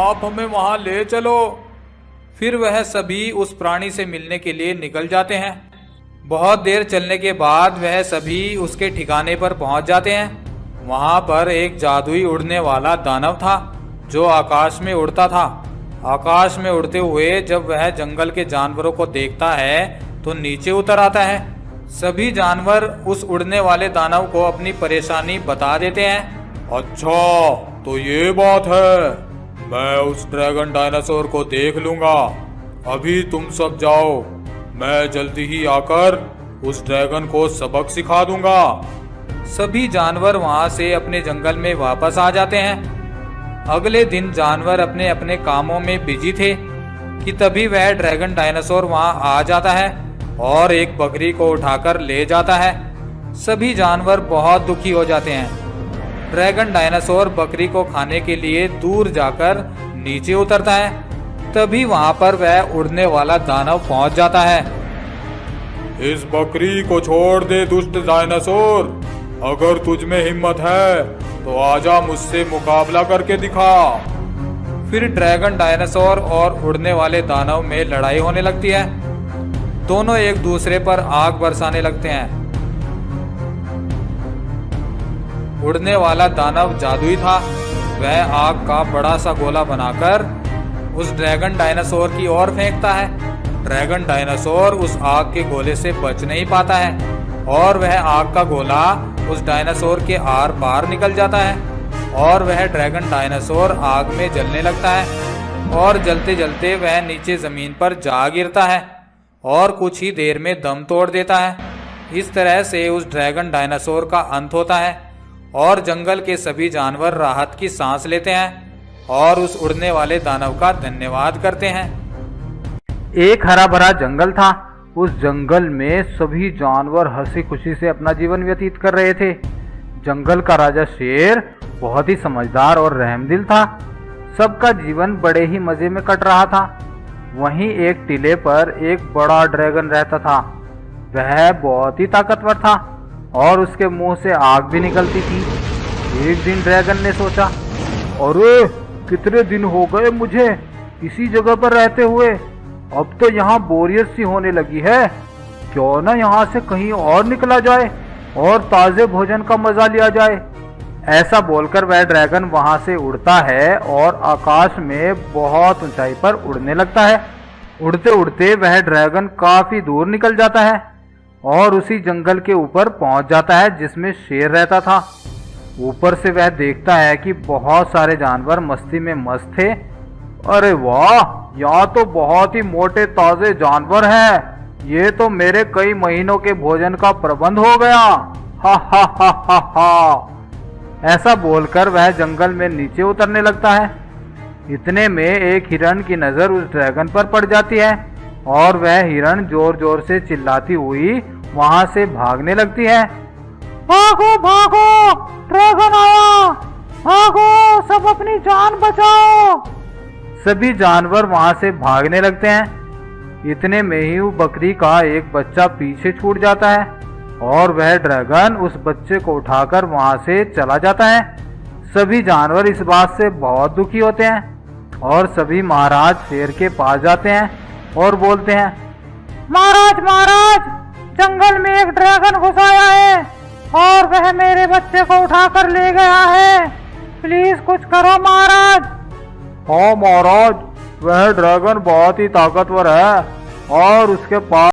आप हमें वहां ले चलो। फिर वह सभी उस प्राणी से मिलने के लिए निकल जाते हैं। बहुत देर चलने के बाद वह सभी उसके ठिकाने पर पहुंच जाते हैं। वहां पर एक जादुई उड़ने वाला दानव था जो आकाश में उड़ता था। आकाश में उड़ते हुए जब वह जंगल के जानवरों को देखता है तो नीचे उतर आता है। सभी जानवर उस उड़ने वाले दानव को अपनी परेशानी बता देते हैं। अच्छा, तो ये बात है, मैं उस ड्रैगन डायनासोर को देख लूंगा। अभी तुम सब जाओ, मैं जल्दी ही आकर उस ड्रैगन को सबक सिखा दूंगा। सभी जानवर वहां से अपने जंगल में वापस आ जाते हैं। अगले दिन जानवर अपने अपने कामों में बिजी थे कि तभी वह ड्रैगन डायनासोर वहां आ जाता है और एक बकरी को उठाकर ले जाता है। सभी जानवर बहुत दुखी हो जाते हैं। ड्रैगन डायनासोर बकरी को खाने के लिए दूर जाकर नीचे उतरता है। तभी वहां पर वह उड़ने वाला दानव पहुंच जाता है। इस बकरी को छोड़ दे दुष्ट डायनासोर, अगर तुझ में हिम्मत है तो आजा मुझसे मुकाबला करके दिखा। फिर ड्रैगन डायनासोर और उड़ने वाले दानव में लड़ाई होने लगती है। दोनों एक दूसरे पर आग बरसाने लगते हैं। उड़ने वाला दानव जादुई था। वह आग का बड़ा सा गोला बनाकर उस ड्रैगन डायनासोर की ओर फेंकता है। ड्रैगन डायनासोर उस आग के गोले से बच नहीं पाता है और वह आग का गोला उस डायनासोर के आर पार निकल जाता है और वह ड्रैगन डायनासोर आग में जलने लगता है और जलते जलते वह नीचे जमीन पर जा गिरता है और कुछ ही देर में दम तोड़ देता है। इस तरह से उस ड्रैगन डायनासोर का अंत होता है और जंगल के सभी जानवर राहत की सांस लेते हैं और उस उड़ने वाले दानव का धन्यवाद करते हैं। एक हरा भरा जंगल था। उस जंगल में सभी जानवर हंसी खुशी से अपना जीवन व्यतीत कर रहे थे। जंगल का राजा शेर बहुत ही समझदार और रहमदिल था। सबका जीवन बड़े ही मजे में कट रहा था। वहीं एक टीले पर एक बड़ा ड्रैगन रहता था। वह बहुत ही ताकतवर था और उसके मुंह से आग भी निकलती थी। एक दिन ड्रैगन ने सोचा, अरे कितने दिन हो गए मुझे इसी जगह पर रहते हुए, अब तो यहाँ बोरियत सी होने लगी है। क्यों ना यहाँ से कहीं और निकला जाए और ताजे भोजन का मजा लिया जाए। ऐसा बोलकर वह ड्रैगन वहां से उड़ता है और आकाश में बहुत ऊंचाई पर उड़ने लगता है। उड़ते उड़ते वह ड्रैगन काफी दूर निकल जाता है और उसी जंगल के ऊपर पहुंच जाता है जिसमें शेर रहता था। ऊपर से वह देखता है कि बहुत सारे जानवर मस्ती में मस्त थे। अरे वाह, यहाँ तो बहुत ही मोटे ताजे जानवर हैं। ये तो मेरे कई महीनों के भोजन का प्रबंध हो गया। हा हा हा हा हा। ऐसा बोलकर वह जंगल में नीचे उतरने लगता है। इतने में एक हिरण की नजर उस ड्रैगन पर पड़ जाती है और वह हिरण जोर जोर से चिल्लाती हुई वहां से भागने लगती है। भागो भागो, ड्रैगन आया, भागो, सब अपनी जान बचाओ। सभी जानवर वहां से भागने लगते हैं। इतने में ही वो बकरी का एक बच्चा पीछे छूट जाता है और वह ड्रैगन उस बच्चे को उठाकर वहां से चला जाता है। सभी जानवर इस बात से बहुत दुखी होते हैं और सभी महाराज शेर के पास जाते हैं और बोलते हैं, महाराज महाराज, जंगल में एक ड्रैगन घुस आया है और वह मेरे बच्चे को उठाकर ले गया है। प्लीज कुछ करो महाराज। हाँ महाराज, वह ड्रैगन बहुत ही ताकतवर है और उसके पास